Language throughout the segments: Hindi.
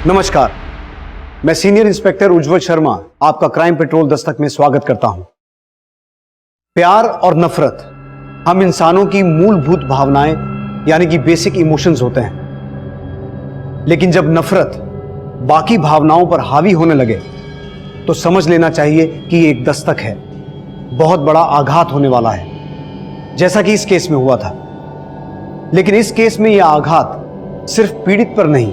नमस्कार, मैं सीनियर इंस्पेक्टर उज्जवल शर्मा आपका क्राइम पेट्रोल दस्तक में स्वागत करता हूं। प्यार और नफरत हम इंसानों की मूलभूत भावनाएं यानी कि बेसिक इमोशंस होते हैं, लेकिन जब नफरत बाकी भावनाओं पर हावी होने लगे तो समझ लेना चाहिए कि ये एक दस्तक है, बहुत बड़ा आघात होने वाला है, जैसा कि इस केस में हुआ था। लेकिन इस केस में यह आघात सिर्फ पीड़ित पर नहीं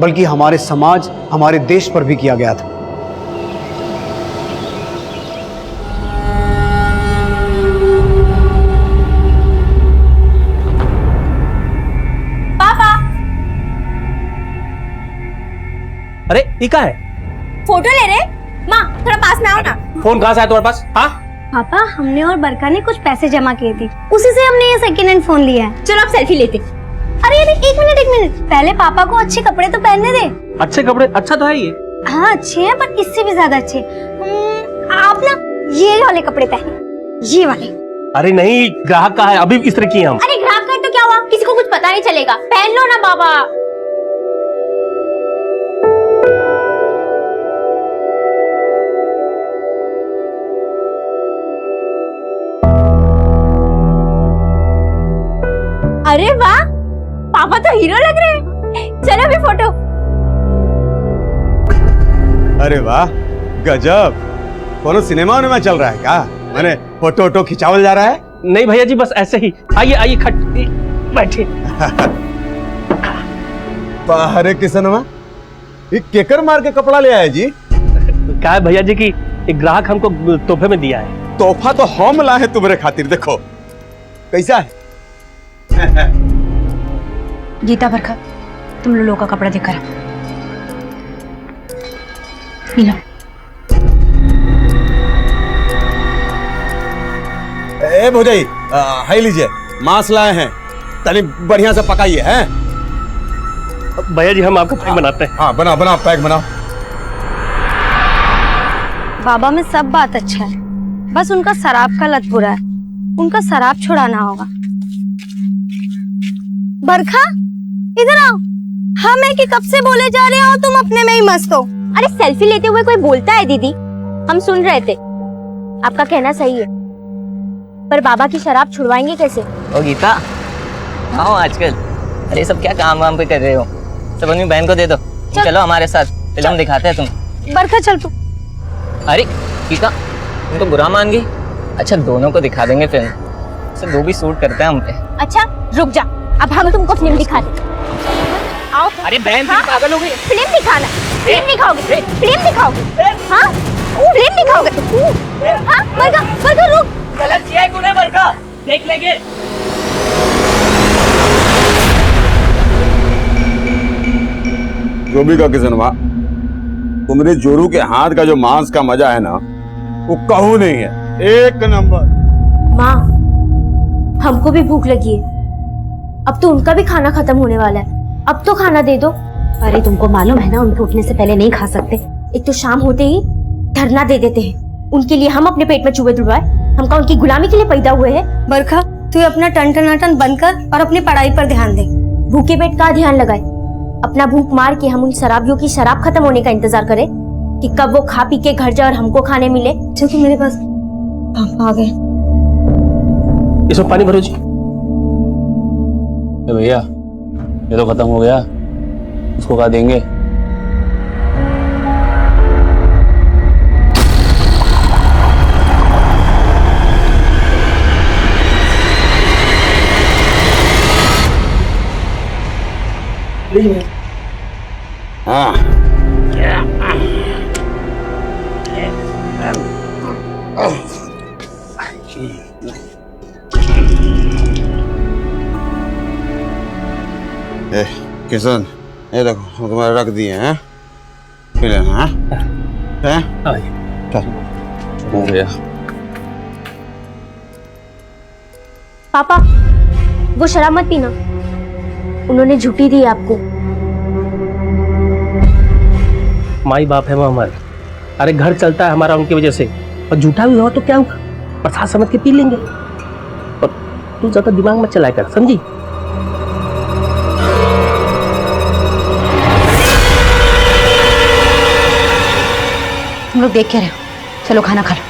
बल्कि हमारे समाज, हमारे देश पर भी किया गया था। पापा, अरे ये क्या है? फोटो ले रहे? माँ थोड़ा पास में आओ ना। फोन कहाँ से आया तुम्हारे पास? हाँ, पापा, हमने और बरका ने कुछ पैसे जमा किए थे, उसी से हमने ये सेकेंड हैंड फोन लिया है। चलो अब सेल्फी लेते। अरे एक मिनट, पहले पापा को अच्छे कपड़े तो पहनने दे। अच्छे कपड़े? अच्छा तो है ये। हाँ अच्छे हैं, पर इससे भी ज्यादा अच्छे। आप ना ये वाले कपड़े पहने, ये वाले। अरे नहीं, ग्राहक का है, अभी इस तरह की हैं हम। अरे ग्राहक का तो क्या हुआ, किसी को कुछ पता नहीं चलेगा, पहन लो ना बाबा। अरे वाह, पापा तो हीरो लग रहे हैं। चलो भी फोटो। अरे वाह, गजब! कोनो सिनेमा में चल रहा है क्या? मैंने फोटो खिंचावल जा रहा है? नहीं भैया जी, बस ऐसे ही। आइए आइए, खट बैठे। अरे किसनवा, ये केकर मार के कपड़ा ले आया जी? क्या है भैया जी की एक ग्राहक हमको तोहफे में दिया है। तोहफा तो हम लाए तुम्हारे खातिर, देखो कैसा है। गीता, बरखा, तुम लोगों का कपड़ा देखकर लो। ए भौजाई, हाई लीजिए, मांस लाए हैं, तनी बढ़िया से पकाइए हैं। भैया जी हम आपको पैक बनाते हैं। हाँ बना पैक बनाओ। बाबा में सब बात अच्छा है, बस उनका शराब का लत बुरा है, उनका शराब छुड़ाना होगा। बरखा, इधर आओ। हम है कि कब से बोले जा रहे हो, तुम अपने में ही मस्त हो। अरे सेल्फी लेते हुए कोई बोलता है दीदी, हम सुन रहे थे। आपका कहना सही है, पर बाबा की शराब छुड़वाएंगे कैसे? ओ गीता, आओ आजकल। अरे सब क्या काम वाम पे कर रहे हो? सब अपनी बहन को दे दो। चलो हमारे साथ फिल्म दिखाते हैं तुम। बरखा चल तू। अरे गीता, तुम तो बुरा मान गई। अच्छा दोनों को दिखा देंगे फिल्म, सब दो भी सूट करते हैं हम पे। अच्छा रुक जा, अब हम तुमको फिल्म दिखाते। आओ। अरे बहन हाँ? पागल हो गई। फिल्म दिखाना, फिल्म दिखाओगे, फिल्म दिखाओगे। हाँ फिल्म दिखाओगे। हाँ बरखा रुक। गलत किया है तूने बरका, देख लेंगे। जो भी का किसनवा, तुम्हारे जोरू के हाथ का जो मांस का मजा है ना, वो कहूँ नहीं है, एक नंबर। माँ, हमको भी भूख लगी है, अब तो उनका भी खाना खत्म होने वाला है, अब तो खाना दे दो। अरे तुमको मालूम है ना, उनके उठने से पहले नहीं खा सकते। एक तो शाम होते ही धरना दे देते हैं, उनके लिए हम अपने पेट में चूहे तुड़वाए? हम का उनकी गुलामी के लिए पैदा हुए हैं? बरखा, तू अपना टन बंद कर और अपनी पढ़ाई पर ध्यान दे। भूखे पेट का ध्यान लगाए, अपना भूख मार के हम उन शराबियों की शराब खत्म होने का इंतजार करें कि कब वो खा पी के घर जाए और हमको खाने मिले। चल तू मेरे पास। पापा आ गए। इसमें पानी भरो जी। भैया ये तो खत्म हो गया, उसको क्या देंगे? हाँ किशन, ये देखो तुम्हारे रख दिए हैं, पी लेना। हाँ चल हो गया। पापा वो शराब मत पीना, उन्होंने झूठी दी आपको। माई बाप है वो हमारे। अरे घर चलता है हमारा उनकी वजह से, और झूठा भी हुआ तो क्या हुआ, प्रसाद समझ के पी लेंगे। और तू ज्यादा दिमाग मत चलाया कर, समझी? लोग देख के रहे हो, चलो खाना खा लो।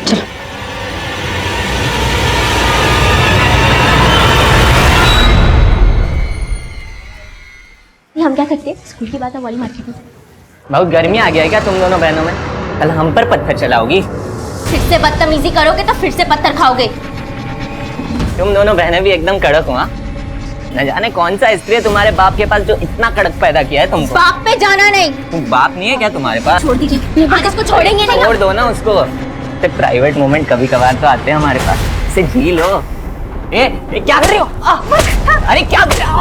चलो। ये हम क्या करते हैं? स्कूल की बात है वाली मार्केट में। बहुत गर्मी आ गया है क्या तुम दोनों बहनों में? कल हम पर पत्थर चलाओगी? फिर से बदतमीजी करोगे तो फिर से पत्थर खाओगे। तुम दोनों बहनें भी एकदम कड़क हो। हाँ? न जाने कौन सा स्त्री है तुम्हारे बाप के पास जो इतना कड़क पैदा किया है तुमको। बाप पे जाना नहीं। तुम बाप नहीं है क्या तुम्हारे पास? छोड़ दीजिए, आज इसको छोड़ेंगे नहीं। छोड़ दो ना उसको। प्राइवेट मोमेंट कभी कभार तो आते हैं हमारे पास, इसे जी लो। ए क्या कर रही हो? अरे क्या कर रही हो?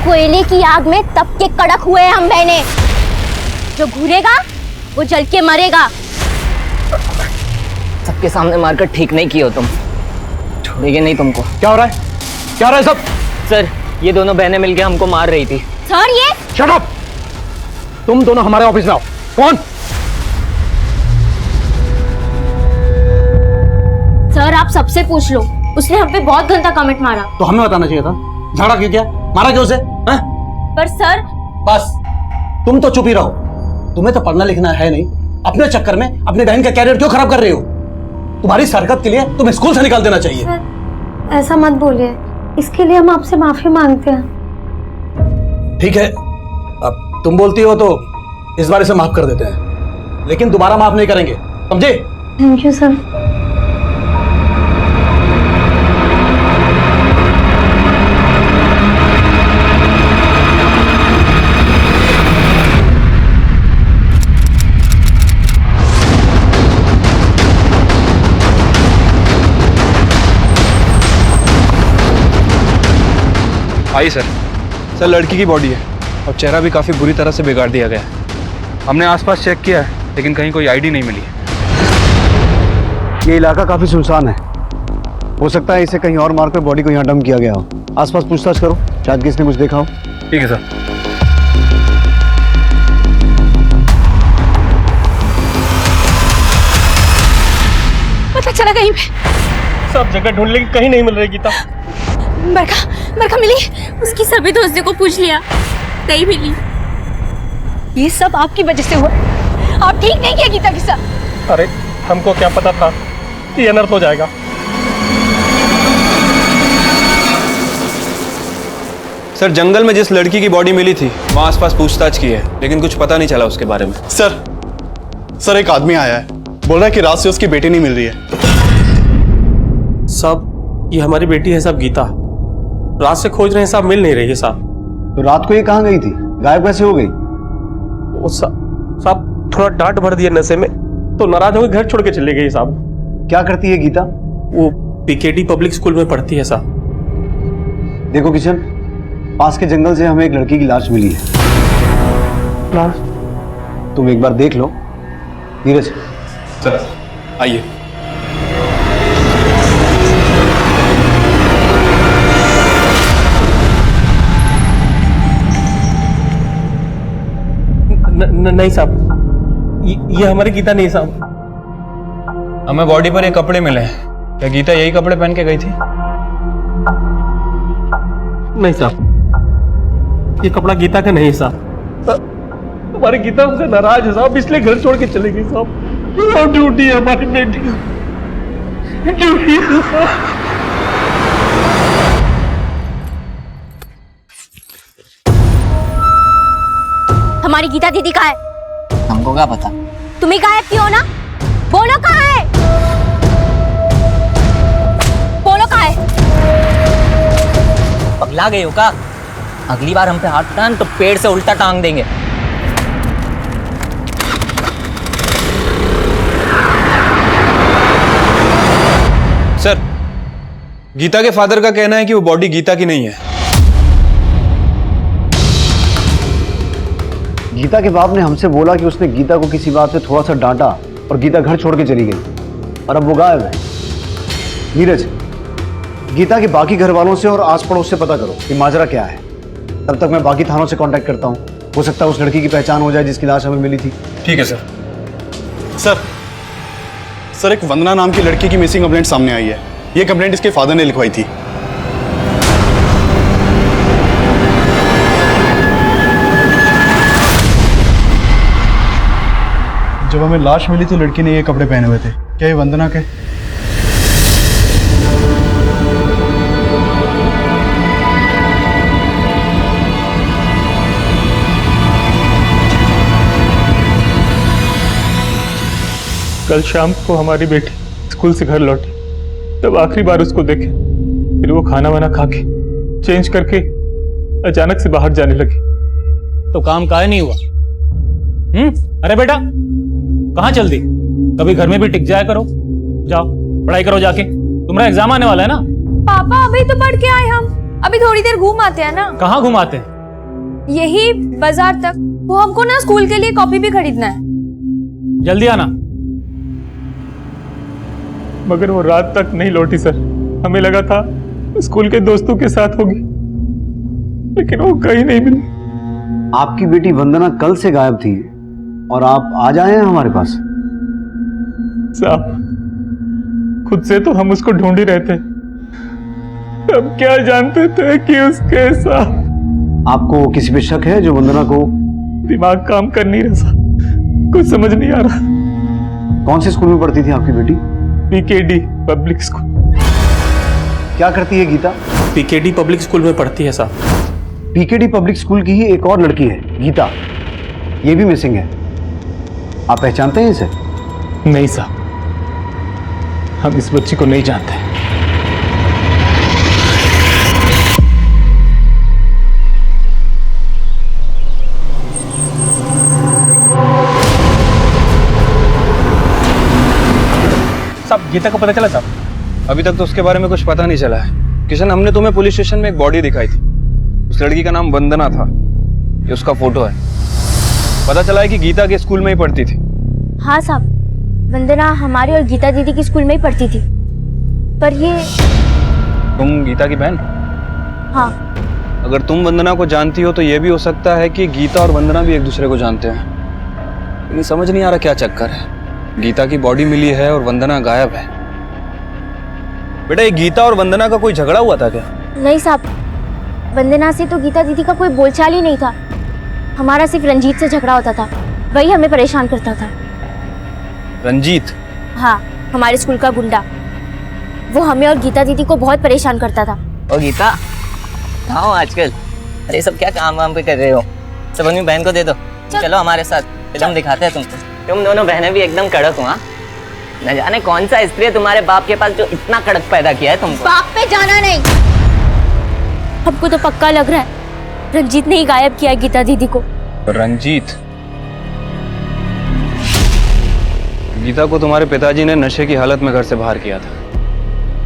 कोयले की आग में तप के कड़क हुए हैं हम बहने। जो घूरेगा वो जल के मरेगा। सबके सामने मारकर ठीक नहीं किए हो तुम, छोड़ेंगे नहीं तुमको। क्या हो रहा है? क्या हो रहा है सब? सर ये दोनों बहनें मिलकर हमको मार रही थी। सर ये शट अप! तुम दोनों हमारे ऑफिस में आओ। कौन? सर आप सबसे पूछ लो, उसने हम पे बहुत गंदा कमेंट मारा। तो हमें बताना चाहिए था। झगड़ा क्यों किया? मारा क्यों उसे? हैं? पर सर बस तुम तो चुप ही रहो। तुम्हें तो पढ़ना लिखना है नहीं, अपने चक्कर में अपने बहन का कैरियर क्यों खराब कर रही हो? तुम्हारी हरकत के लिए तुम्हें स्कूल से निकाल देना चाहिए। ऐसा मत बोलिए, इसके लिए हम आपसे माफी मांगते हैं। ठीक है, अब तुम बोलती हो तो इस बार इसे माफ कर देते हैं, लेकिन दोबारा माफ नहीं करेंगे, समझे? Thank you sir. I sir, लड़की की बॉडी है और चेहरा भी काफ़ी बुरी तरह से बिगाड़ दिया गया है। हमने आसपास चेक किया है लेकिन कहीं कोई आईडी नहीं मिली है। ये इलाका काफी सुनसान है, हो सकता है इसे कहीं और मारकर बॉडी को यहाँ डंप किया गया हो। आसपास पूछताछ करो, शायद किसने कुछ देखा हो। ठीक है सर। पता चला कहीं पे? सब जगह ढूंढ लेकिन कहीं नहीं मिल रही गीता। बरखा मिली, उसकी सभी दोस्तों को पूछ लिया, नहीं मिली। ये सब आपकी वजह से हुआ। आप ठीक नहीं किया गीता के साथ। अरे हमको क्या पता था ये अनर्थ हो जाएगा। सर जंगल में जिस लड़की की बॉडी मिली थी वहाँ आसपास पूछताछ की है लेकिन कुछ पता नहीं चला उसके बारे में। सर एक आदमी आया है, बोल रहा है कि रात से उसकी बेटी नहीं मिल रही है। साहब ये हमारी बेटी है साहब, गीता। रात से खोज रहे हैं साहब, मिल नहीं रही है साहब। तो रात को ये कहाँ गई थी? गायब कैसे हो गई? वो साहब थोड़ा डांट भर दिया नशे में तो नाराज होकर घर छोड़ के चली गई साहब। क्या करती है गीता? वो पीकेडी पब्लिक स्कूल में पढ़ती है साहब। देखो किशन, पास के जंगल से हमें एक लड़की की लाश मिली है। लाश? तुम एक बार देख लो। नीरज सर आइए। नहीं साहब, ये हमारी गीता नहीं साहब। हमें बॉडी पर ये कपड़े मिले हैं, क्या गीता यही कपड़े पहन के गई थी? नहीं साहब, ये कपड़ा गीता का नहीं साहब। हमारी गीता हमसे नाराज है साहब, इसलिए घर छोड़ के चली गई साहब। ड्यूटी है हमारी बेटी, ड्यूटी है साहब। हमारी गीता दीदी कहाँ है? हमको क्या पता? तुम ही गायब क्यों हो ना? बोलो कहाँ है? बोलो कहाँ है? पगला गई हो का? अगली बार हम पे हाथ उठान तो पेड़ से उल्टा टांग देंगे। सर गीता के फादर का कहना है कि वो बॉडी गीता की नहीं है। गीता के बाप ने हमसे बोला कि उसने गीता को किसी बात पे थोड़ा सा डांटा और गीता घर छोड़ के चली गई और अब वो गायब है। नीरज, गीता के बाकी घर वालों से और आस पड़ोस से पता करो कि माजरा क्या है। तब तक मैं बाकी थानों से कांटेक्ट करता हूँ, हो सकता है उस लड़की की पहचान हो जाए जिसकी लाश हमें मिली थी। ठीक है सर। सर एक वंदना नाम की लड़की की मिसिंग कंप्लेंट सामने आई है। ये कंप्लेंट इसके फादर ने लिखवाई थी। जब हमें लाश मिली तो लड़की ने ये कपड़े पहने हुए थे। क्या ये वंदना के? कल शाम को हमारी बेटी स्कूल से घर लौटी, तब आखिरी बार उसको देखे। फिर वो खाना वाना खा के चेंज करके अचानक से बाहर जाने लगी। तो काम काहे नहीं हुआ? अरे बेटा कहाँ चल दी? कभी घर में भी टिक जाया करो। जाओ पढ़ाई करो जाके, तुम्हारा एग्जाम आने वाला है ना। पापा अभी तो पढ़ के आए हम, अभी थोड़ी देर घूम आते हैं ना। कहाँ घुमाते हैं? यही बाजार तक। वो हमको ना स्कूल के लिए कॉपी भी खरीदना है। जल्दी आना। मगर वो रात तक नहीं लौटी सर। हमें लगा था स्कूल के दोस्तों के साथ होगी, लेकिन वो कहीं नहीं मिली। आपकी बेटी वंदना कल से गायब थी और आप आज आए हैं हमारे पास। साहब खुद से तो हम उसको ढूंढ ही रहे थे, तब क्या जानते थे कि उसके साथ। आपको किसी पे शक है जो वंदना को? दिमाग काम कर नहीं रहा, कुछ समझ नहीं आ रहा। कौन से स्कूल में पढ़ती थी आपकी बेटी? PKD public school. क्या करती है गीता? पीकेडी पब्लिक स्कूल में पढ़ती है साहब। पीकेडी पब्लिक स्कूल की ही एक और लड़की है गीता, ये भी मिसिंग है। आप पहचानते हैं इसे? नहीं साहब, हम इस बच्ची को नहीं जानते। साहब गीता को पता चला साहब? अभी तक तो उसके बारे में कुछ पता नहीं चला है। किशन, हमने तुम्हें पुलिस स्टेशन में एक बॉडी दिखाई थी। उस लड़की का नाम वंदना था। ये उसका फोटो है। पता चला है कि गीता के स्कूल में ही पढ़ती थी। हाँ साहब, वंदना हमारे और गीता दीदी की स्कूल में ही पढ़ती थी। पर ये तुम गीता की बहन? हाँ। अगर तुम वंदना को जानती हो तो ये भी हो सकता है कि गीता और वंदना भी एक दूसरे को जानते हैं। लेकिन समझ नहीं आ रहा क्या चक्कर है। गीता की बॉडी मिली है और वंदना गायब है। बेटा ये गीता और वंदना का कोई झगड़ा हुआ था क्या? नहीं साहब, वंदना से तो गीता दीदी का कोई बोलचाल ही नहीं था। हमारा सिर्फ रंजीत से झगड़ा होता था, वही हमें परेशान करता था। रंजीत? हाँ, हमारे स्कूल का गुंडा। वो हमें और गीता दीदी को बहुत परेशान करता था। ओ गीता, कहाँ हो आजकल? अरे सब क्या काम वाम पे कर रहे हो? सब अपनी बहन को दे दो। चलो हमारे साथ, फिल्म दिखाते हैं तुमको। तुम दोनों बहनें भी एकदम कड़क हो। न जाने कौन सा स्त्री है तुम्हारे बाप के पास जो इतना कड़क पैदा किया है तुमको। बाप पे जाना नहीं। हमको तो पक्का लग रहा है रंजीत ने ही गायब किया गीता दीदी को। रंजीत? गीता को तुम्हारे पिताजी ने नशे की हालत में घर से बाहर किया था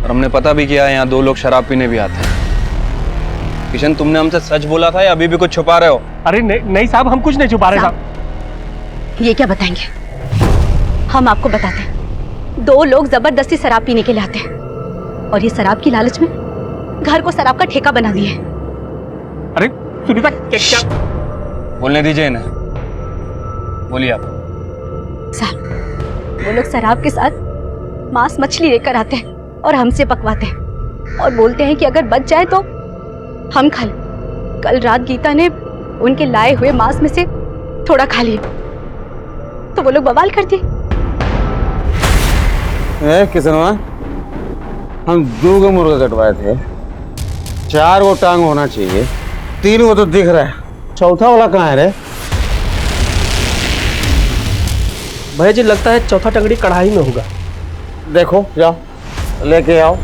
और हमने पता भी किया है यहाँ 2 लोग शराब पीने भी आते हैं। किशन, तुमने हमसे सच बोला था या अभी भी कुछ छुपा रहे हो? अरे नहीं साहब, हम कुछ नहीं छुपा रहे साहब। ये क्या बताएंगे? हम आपको बताते हैं। 2 लोग जबरदस्ती शराब पीने के लिए आते हैं और ये शराब की लालच में घर को शराब का ठेका बना दिए। अरे सुनीता, क्या? बोलने दीजिए इन्हें। बोलिए आप। साहब, वो लोग शराब के साथ मांस मछली लेकर आते हैं और हमसे पकवाते हैं और बोलते हैं कि अगर बच जाए तो हम खा लें। कल रात गीता ने उनके लाए हुए मांस में से थोड़ा खा लिया तो वो लोग बवाल कर दिए। किसनवा, हम 2 को मुर्गा कटवाए थे, 4 को टांग होना चाहिए, 3 को तो दिख रहा है, चौथा वाला कहाँ है रे? भैया जी लगता है चौथा टंगड़ी कढ़ाई में होगा। देखो जाओ लेके आओ।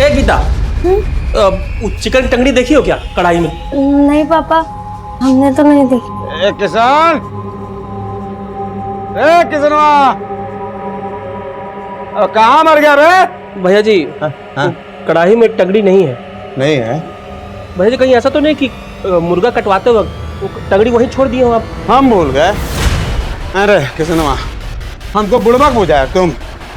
ए गीता, चिकन टंगड़ी देखी हो क्या कढ़ाई में? नहीं पापा, हमने तो नहीं देखी। किसान, किसनवा, कहाँ मर गया रे? भैया जी कढ़ाई में टंगड़ी नहीं है। नहीं है भैया जी, कहीं ऐसा तो नहीं कि मुर्गा कटवाते वक्त टंगड़ी वहीं छोड़ दिए हो आप? हम भूल गए। अरे किसनवा, हमको बुड़बक बुझाया तुम।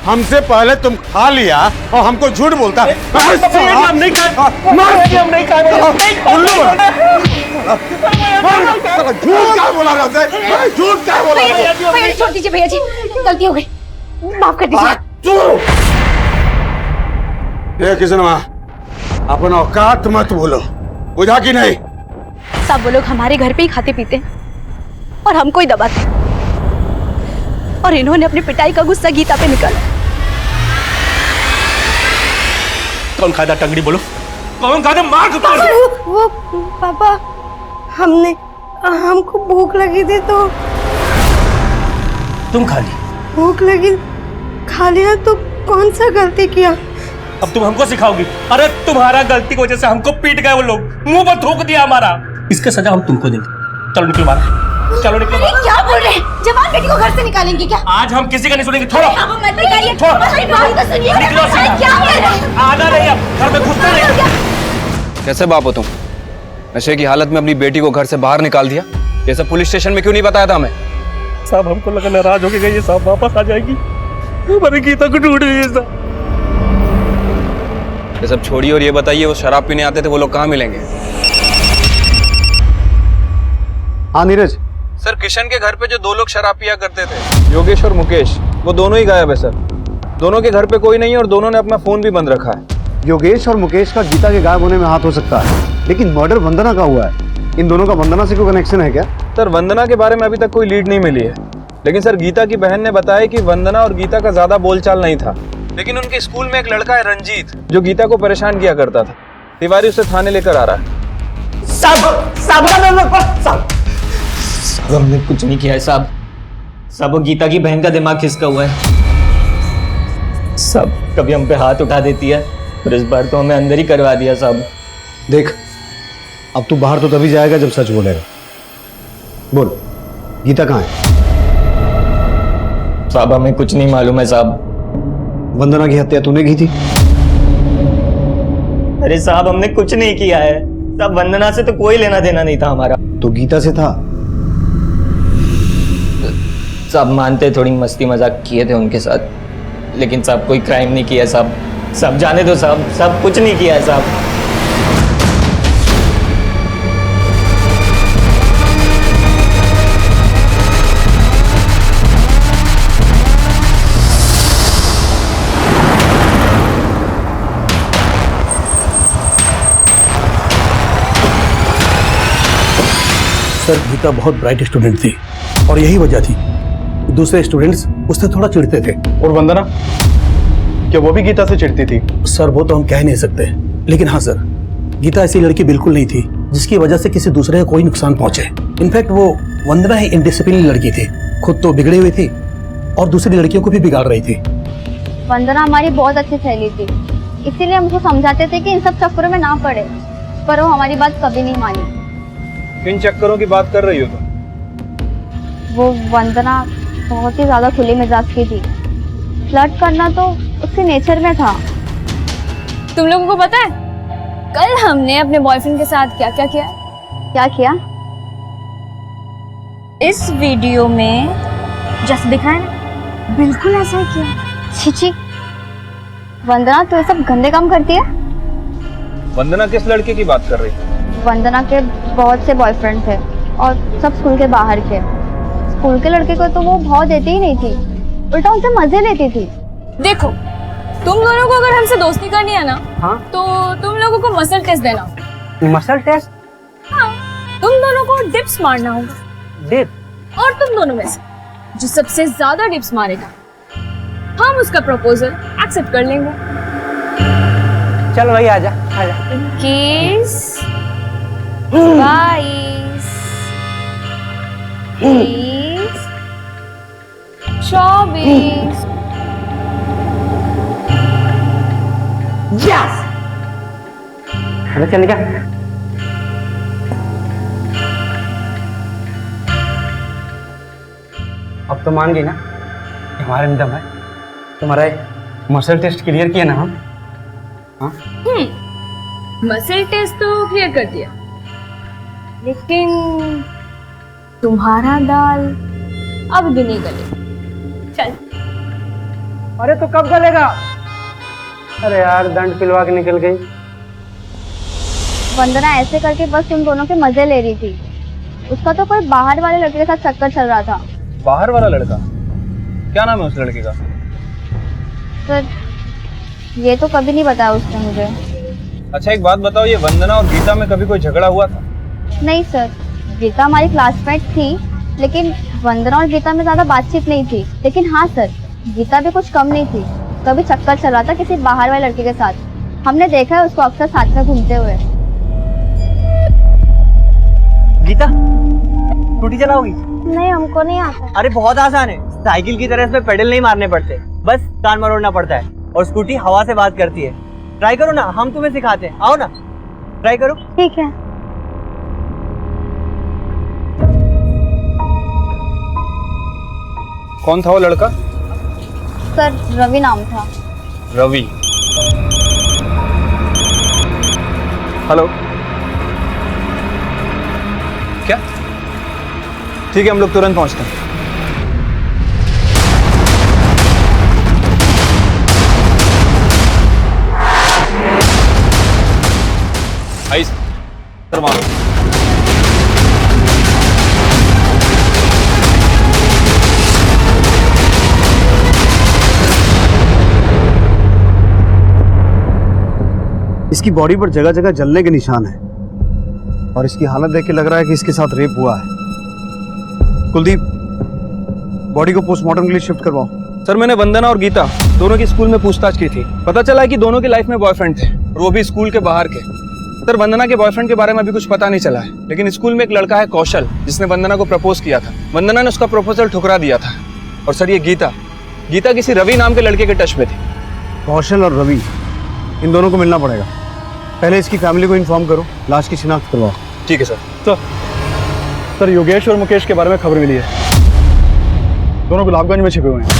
हमसे पहले तुम खा लिया और हमको झूठ बोलता है। हम नहीं खाए। हम नहीं खाए। झूठ क्या बोला रहा है? झूठ क्या बोला रहा है? भैया छोड़ दीजिए, भैया जी गलती हो गई, माफ कर दीजिए। ए किसनवा, अपन औकात मत बोलो, बुझा कि नहीं? सब वो लोग हमारे घर पे ही खाते पीते और हमको ही दबाते, और इन्होंने अपनी पिटाई का गुस्सा गीता पे निकाला। कौन खादा टंगड़ी बोलो, कौन खादा मार के वो पापा, हमको भूख लगी थी तो तुम खा ली? भूख लगी, खा लिया तो कौन सा गलती किया? अब तुम हमको सिखाओगी? अरे तुम्हारा गलती की वजह से हमको पीट गए वो लोग, मुंह पर थूक दिया हमारा, इसका सजा हम तुमको देंगे। चलो निकलो बाहर, चलो निकलो बाहर। क्या बोल रहे हैं? जवान बेटी को घर से निकालेंगे क्या? आज हम किसी का नहीं सुनेंगे, छोड़ो छोड़ो, हमारी बात तो सुनिए। निकलो से। क्या बोल रहे हैं? आना नहीं, अब घर में घुसना नहीं। कैसे बाप हो तुम? नशे की हालत में अपनी बेटी को घर से बाहर निकाल दिया। ये सब पुलिस स्टेशन में क्यों नहीं बताया था हमें? साहब हमको लगा नाराज हो गई, ये साहब वापस आ जाएगी, हमारी गीता को ढूंढ रही है साहब। ये सब छोड़िए और ये बताइए, वो शराब पीने आते थे, वो लोग कहाँ मिलेंगे? हाँ नीरज, सर किशन के घर पे जो 2 लोग शराब पिया करते थे, योगेश और मुकेश, वो दोनों ही गायब है सर। दोनों के घर पे कोई नहीं है और दोनों ने अपना फोन भी बंद रखा है। योगेश और मुकेश का गीता के गायब होने में हाथ हो सकता है, लेकिन मर्डर वंदना का हुआ है। इन दोनों का वंदना से कोई कनेक्शन है क्या? सर वंदना के बारे में अभी तक कोई लीड नहीं मिली है, लेकिन सर गीता की बहन ने बताया कि वंदना और गीता का ज्यादा बोलचाल नहीं था, लेकिन उनके स्कूल में एक लड़का है रंजीत, जो गीता को परेशान किया करता था। तिवारी उसे थाने लेकर आ रहा है। साहब हमने कुछ नहीं किया है साहब, साहब वो गीता की बहन का दिमाग खिसका हुआ है साहब, कभी हम पे हाथ उठा देती है और इस बार तो हमें अंदर ही करवा दिया साहब। देख, अब तू बाहर तो तभी जाएगा जब सच बोलेगा। बोल, गीता कहाँ है? साहब हमें कुछ नहीं मालूम है साहब। वंदना की हत्या तूने की थी? अरे साहब हमने कुछ नहीं किया है साहब, वंदना से तो कोई लेना देना नहीं था हमारा। तो गीता से था? साहब मानते थोड़ी मस्ती मजाक किए थे उनके साथ, लेकिन साहब कोई क्राइम नहीं किया साहब। साहब जाने दो साहब, साहब कुछ नहीं किया है साहब। सर गीता बहुत ब्राइट स्टूडेंट थी और यही वजह थी दूसरे स्टूडेंट्स उससे थोड़ा चिढ़ते थे। और वंदना, क्या वो भी गीता से चिढ़ती थी? सर वो तो हम कह नहीं सकते, लेकिन हाँ सर, गीता ऐसी लड़की बिल्कुल नहीं थी जिसकी वजह से किसी दूसरे को कोई नुकसान पहुंचे। इनफैक्ट वो वंदना ही इनडिसिप्लिन लड़की थी, खुद तो बिगड़ी हुई थी और दूसरी लड़कियों को भी बिगाड़ रही थी। वंदना हमारी बहुत अच्छी सहेली थी, इसीलिए हमको समझाते थे कि इन सब चक्करों में ना पड़े, पर वो हमारी बात कभी नहीं मानी। किन चक्करों की बात कर रही हो तुम? वो वंदना बहुत ही ज्यादा खुली मिजाज की थी, फ्लर्ट करना तो उसके नेचर में था। तुम लोगों को पता है कल हमने अपने बॉयफ्रेंड के साथ क्या क्या किया? क्या किया? इस वीडियो में जैसे दिखाया ना, बिल्कुल ऐसा ही किया। छिची, वंदना तो ये सब गंदे काम करती है। वंदना किस लड़के की बात कर रही है? वंदना के बहुत से बॉयफ्रेंड थे और सब स्कूल के बाहर के। स्कूल के लड़के को तो वो भाव देती ही नहीं थी, उल्टा उनसे मजे लेती थी। देखो, तुम दोनों को अगर हमसे दोस्ती करनी है ना, हाँ? तो तुम लोगों को मसल टेस्ट देना। Muscle test? हाँ, तुम दोनों को डिप्स मारना होगा। डिप? और तुम दोनों में से जो सबसे ज्यादा डिप्स मारेगा, हम उसका प्रपोजल एक्सेप्ट कर लेंगे। चल भाई आजा आजा। 21, 22, 23, 24। यस! अरे चल गया। अब तो मान गई ना हमारे में दम है। तुम्हारा मसल टेस्ट क्लियर किया ना हम? हाँ? मसल टेस्ट तो क्लियर कर दिया, लेकिन तुम्हारा दाल अब भी नहीं गले। चल। अरे तो कब गलेगा? अरे यार दंड पिलवा के निकल गई। वंदना ऐसे करके बस तुम दोनों के मजे ले रही थी, उसका तो कोई बाहर वाले लड़के के साथ चक्कर चल रहा था। बाहर वाला लड़का? क्या नाम है उस लड़के का? सर ये तो कभी नहीं बताया उसने मुझे। अच्छा एक बात बताओ, ये वंदना और गीता में कभी कोई झगड़ा हुआ था? नहीं सर, गीता हमारी क्लासमेट थी, लेकिन वंदना और गीता में ज़्यादा बातचीत नहीं थी। लेकिन हाँ सर, गीता भी कुछ कम नहीं थी, कभी चक्कर चला था किसी बाहर वाले लड़के के साथ। हमने देखा है उसको अक्सर साथ में घूमते हुए। गीता स्कूटी चलाओगी? नहीं, हमको नहीं आता। अरे बहुत आसान है, साइकिल की तरह इसमें पेडल नहीं मारने पड़ते, बस कान मरोड़ना पड़ता है और स्कूटी हवा से बात करती है। ट्राई करो ना, हम तुम्हें सिखाते हैं, आओ ना ट्राई करो। ठीक है। कौन था वो लड़का? सर रवि नाम था। रवि। हेलो, क्या? ठीक है, हम लोग तुरंत पहुंचते हैं। आई सर, वहां इसकी बॉडी पर जगह जगह जलने के निशान हैं और इसकी हालत देख के लग रहा है कि इसके साथ रेप हुआ है। कुलदीप, बॉडी को पोस्टमार्टम के लिए शिफ्ट करवाओ। सर, मैंने वंदना और गीता दोनों की स्कूल में पूछताछ की थी। पता चला है कि दोनों की लाइफ में बॉयफ्रेंड थे और वो भी स्कूल के बाहर के। सर, वंदना के बॉयफ्रेंड के बारे में अभी कुछ पता नहीं चला है, लेकिन स्कूल में एक लड़का है कौशल, जिसने वंदना को प्रपोज किया था। वंदना ने उसका प्रपोजल ठुकरा दिया था। और सर, ये गीता किसी रवि नाम के लड़के के टच में थी। कौशल और रवि, इन दोनों को मिलना पड़ेगा। पहले इसकी फैमिली को इन्फॉर्म करो, लाश की शिनाख्त करवाओ। ठीक है सर। सर योगेश और मुकेश के बारे में खबर मिली है, दोनों गुलाबगंज में छिपे हुए हैं।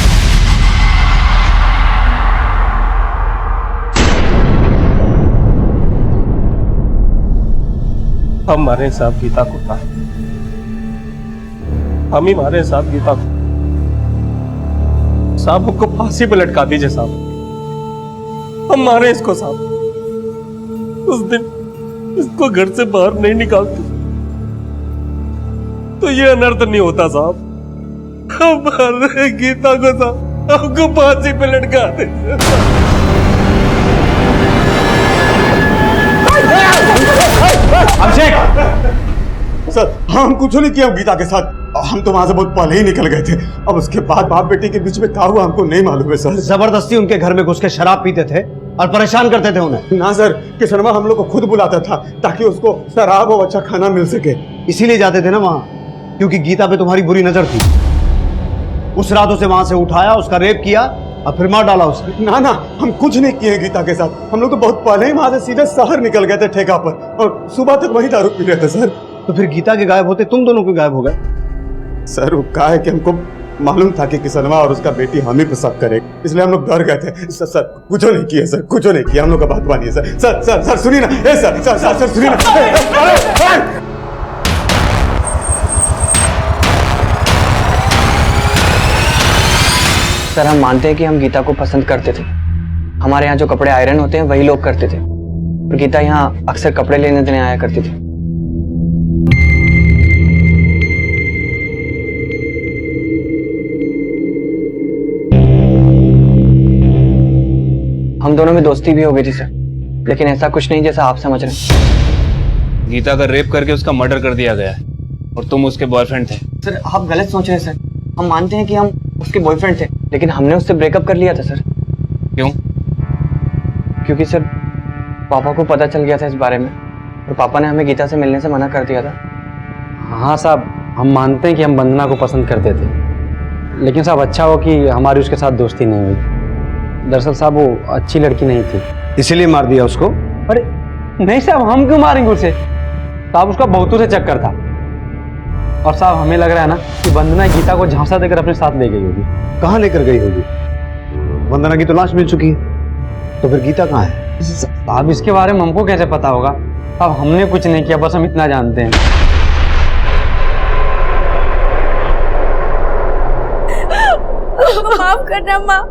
हम मारे साहब गीता को ना, हम ही मारे साहब गीता को। साहब हमको फांसी पे लटका दीजिए साहब, हम मारे इसको साहब। उस दिन इसको घर से बाहर नहीं निकालते तो ये अनर्थ नहीं होता साहब। हम मार रहे गीता को साहब, हमको फांसी पे लटका दीजिए। अभिषेक सर, हम कुछ नहीं किया गीता के साथ, हम तो वहां से बहुत पहले ही निकल गए थे। अब उसके बाद बाप बेटी के बीच में क्या हुआ हमको नहीं मालूम है सर। जबरदस्ती उनके घर में घुस के शराब पीते थे और परेशान करते थे उन्हें। ना सर, किशनवा हम लोग को खुद बुलाता था ताकि उसको शराब और अच्छा खाना मिल सके। इसीलिए जाते थे ना वहां, क्योंकि गीता पे तुम्हारी बुरी नजर थी। उस रात उसे वहां से उठाया, उसका रेप किया और फिर मार डाला उसे। ना ना, हम कुछ नहीं किए गीता के साथ। हम लोग तो बहुत पहले ही वहां से सीधे शहर निकल गए थे ठेका पर, और सुबह तक वही दारू पी रहे थे सर। तो फिर गीता के गायब होते तुम दोनों के गायब हो गए। सर वो कहा है कि हमको मालूम था कि किशनवा और उसका बेटी हम ही पे शक करे, इसलिए हम लोग डर गए थे। सर कुछ नहीं किया सर, कुछ नहीं किया। हम लोग का बात मानिए सर। सर सर सर सुनिए ना, सर सुनिए ना। सर, हम मानते हैं कि हम गीता को पसंद करते थे। हमारे यहाँ जो कपड़े आयरन होते हैं वही लोग करते थे, और गीता यहाँ अक्सर कपड़े लेने देने आया करती थी। हम दोनों में दोस्ती भी हो गई थी सर, लेकिन ऐसा कुछ नहीं जैसा आप समझ रहे हैं। गीता का रेप करके उसका मर्डर कर दिया गया है और तुम उसके बॉयफ्रेंड थे। सर, आप गलत सोच रहे हैं सर। हम मानते हैं कि हम उसके बॉयफ्रेंड थे, लेकिन हमने उससे ब्रेकअप कर लिया था सर। क्यों? क्योंकि सर पापा को पता चल गया था इस बारे में, और पापा ने हमें गीता से मिलने से मना कर दिया था। हाँ साहब, हम मानते हैं कि हम वंदना को पसंद करते थे, लेकिन साहब अच्छा हो कि हमारी उसके साथ दोस्ती नहीं हुई। दरअसल साहब वो अच्छी लड़की नहीं थी, इसीलिए मार दिया उसको। अरे नहीं साहब, हम क्यों मारेंगे उसे? साहब उसका बहुतों से चक्कर था, और साहब हमें लग रहा है ना कि वंदना गीता को झांसा देकर अपने साथ ले गई होगी। कहाँ लेकर गई होगी? वंदना की तो लाश मिल चुकी है, तो फिर गीता कहाँ है? साहब इसके बारे में हमको कैसे पता होगा? अब हमने कुछ नहीं किया, बस हम इतना जानते हैं। माफ करना माँ,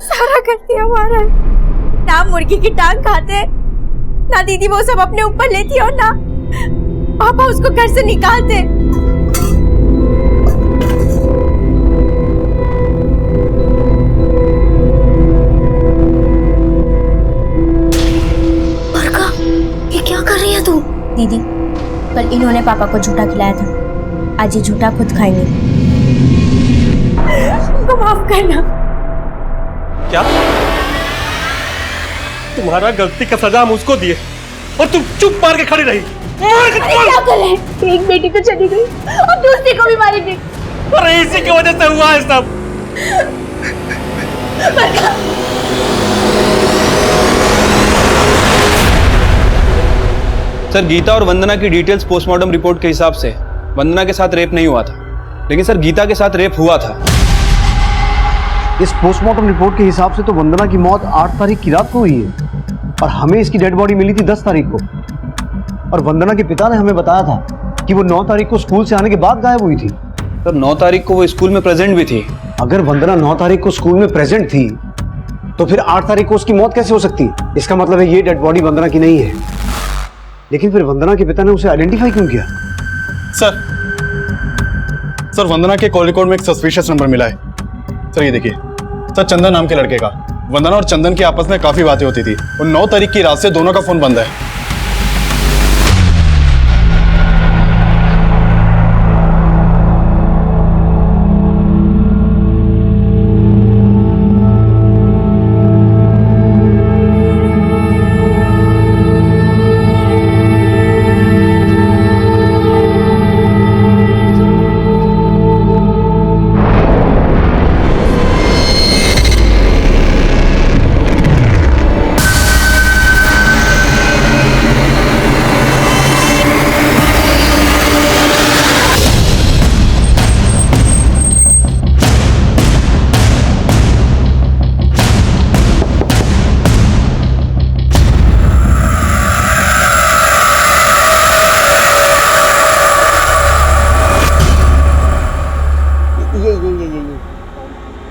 सारा करती हमारा। ना मुर्गी की टांग खाते, ना दीदी वो सब अपने ऊपर लेती, और ना पापा उसको घर से निकालते। पापा को झूठा खिलाया था, आज ये झूठा खुद खाएंगे। उनको माफ करना। क्या तुम्हारा गलती का सजा हम उसको दिए और तुम चुप मार के खड़ी रही? क्या करें, एक बेटी तो चली गई और दूसरी को भी मारेंगे। अरे इसी की वजह से हुआ है सब। सर, गीता और वंदना की डिटेल्स पोस्टमार्टम रिपोर्ट के हिसाब से वंदना के साथ रेप नहीं हुआ था, लेकिन सर गीता के साथ रेप हुआ था। इस पोस्टमार्टम रिपोर्ट के हिसाब से तो वंदना की मौत 8 तारीख की रात को हुई है और हमें इसकी डेड बॉडी मिली थी 10 तारीख को। और वंदना के पिता ने हमें बताया था कि वो 9 तारीख को स्कूल से आने के बाद गायब हुई थी। सर 9 तारीख को वो स्कूल में प्रेजेंट भी थी। अगर वंदना 9 तारीख को स्कूल में प्रेजेंट थी तो फिर 8 तारीख को उसकी मौत कैसे हो सकती है? इसका मतलब है ये डेड बॉडी वंदना की नहीं है। लेकिन फिर वंदना के पिता ने उसे आइडेंटिफाई क्यों किया? सर वंदना के कॉल रिकॉर्ड में एक सस्पिशियस नंबर मिला है। सर ये देखिए, सर चंदन नाम के लड़के का। वंदना और चंदन की आपस में काफी बातें होती थी और 9 तारीख की रात से दोनों का फोन बंद है।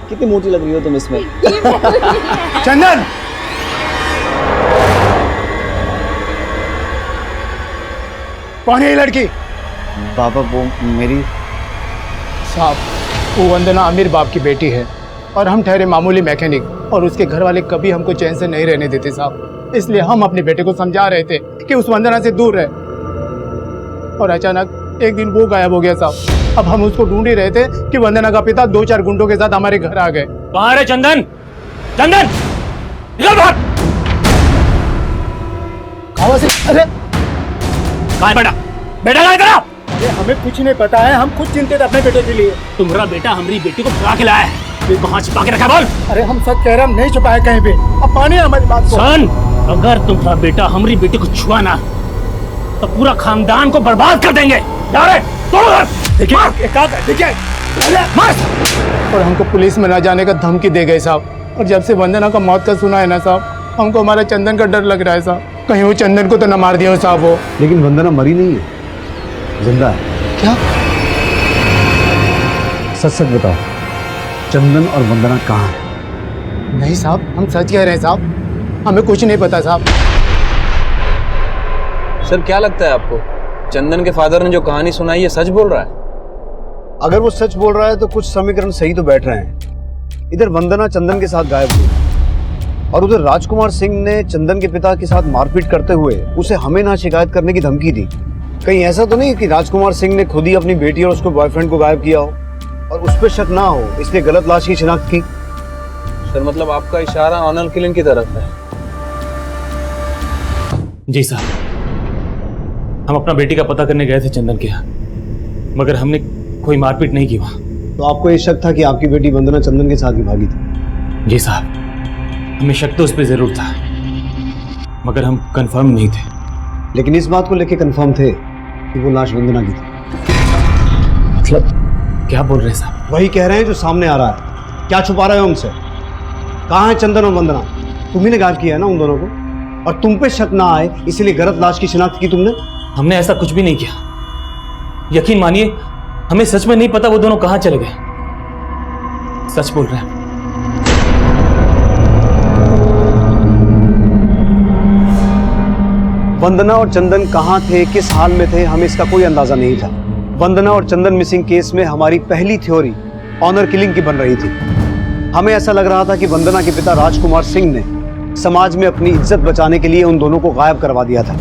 कितनी मोटी लग रही हो तुम इसमें। चंदन, कौन है ये लड़की? पापा वो मेरी साहब, वो वंदना अमीर बाप की बेटी है और हम ठहरे मामूली मैकेनिक और उसके घर वाले कभी हमको चैन से नहीं रहने देते साहब। इसलिए हम अपने बेटे को समझा रहे थे कि उस वंदना से दूर रहे और अचानक एक दिन वो गायब हो गया साहब। अब हम उसको ढूंढ ही रहे थे कि वंदना का पिता 2-4 गुंडों के साथ हमारे घर आ गए। कहाँ है चंदन? चंदन निकल बाहर। कहाँ से? अरे कहाँ है बेटा? बेटा कहाँ है तेरा? अरे हमें कुछ नहीं पता है, हम खुद चिंतित अपने बेटे के लिए। तुम्हारा बेटा हमारी बेटी को भगा के लाया है, ये कहाँ छिपा के रखा बोल? अरे हम सच कह रहे हैं, हम नहीं छुपाए कहीं पे। अब मानिए हमारी बात को। सन, अगर तुम्हारा बेटा हमारी बेटी को छुआ ना तो पूरा खानदान को बर्बाद कर देंगे। जा रहे तोड़ो घर। देखिए और हमको पुलिस में न जाने का धमकी दे गए साहब। और जब से वंदना का मौत का सुना है ना साहब, हमको हमारे चंदन का डर लग रहा है साहब। कहीं वो चंदन को तो न मार दिया हो साहब वो। लेकिन वंदना मरी नहीं है, जिंदा है। क्या? सच सच बताओ, चंदन और वंदना कहाँ है? नहीं साहब, हम सच कह रहे हैं साहब, हमें कुछ नहीं पता साहब। सर क्या लगता है आपको, चंदन के फादर ने जो कहानी सुनाई ये सच बोल रहा है? अगर वो सच बोल रहा है तो कुछ समीकरण सही तो बैठ रहे हैं। इधर वंदना चंदन के साथ गायब हुई और उधर राजकुमार सिंह ने चंदन के पिता के साथ मारपीट करते हुए उसे हमें ना शिकायत करने की धमकी दी। कहीं ऐसा तो नहीं कि राजकुमार सिंह ने खुद ही अपनी बेटी और उसके बॉयफ्रेंड को गायब किया हो और उस पर शक ना हो, इसलिए गलत लाश की शिनाख्त की? सर मतलब आपका इशारा ऑनर किलिंग की तरफ है? जी साहब, हम अपना बेटी का पता करने गए थे चंदन के यहाँ, मगर हमने कोई मारपीट नहीं की वहाँ। तो आपको ये शक था कि आपकी बेटी वंदना चंदन के साथ ही भागी थी? जी साहब, हमें शक तो उस पर जरूर था, मगर हम कंफर्म नहीं थे। लेकिन इस बात को लेकर कंफर्म थे कि वो लाश वंदना की थी। मतलब क्या बोल रहे हैं साहब? वही कह रहे हैं जो सामने आ रहा है। क्या छुपा रहे हो हमसे? कहाँ है चंदन और वंदना? तुम्ही ने गायब किया है ना उन दोनों को, और तुम पे शक ना आए इसीलिए गलत लाश की शिनाख्त की तुमने। हमने ऐसा कुछ भी नहीं किया, यकीन मानिए हमें सच में नहीं पता वो दोनों कहाँ चले गए। सच बोल रहे हैं। वंदना और चंदन कहाँ थे, किस हाल में थे, हमें इसका कोई अंदाजा नहीं था। वंदना और चंदन मिसिंग केस में हमारी पहली थ्योरी ऑनर किलिंग की बन रही थी। हमें ऐसा लग रहा था कि वंदना के पिता राजकुमार सिंह ने समाज में अपनी इज्जत बचाने के लिए उन दोनों को गायब करवा दिया था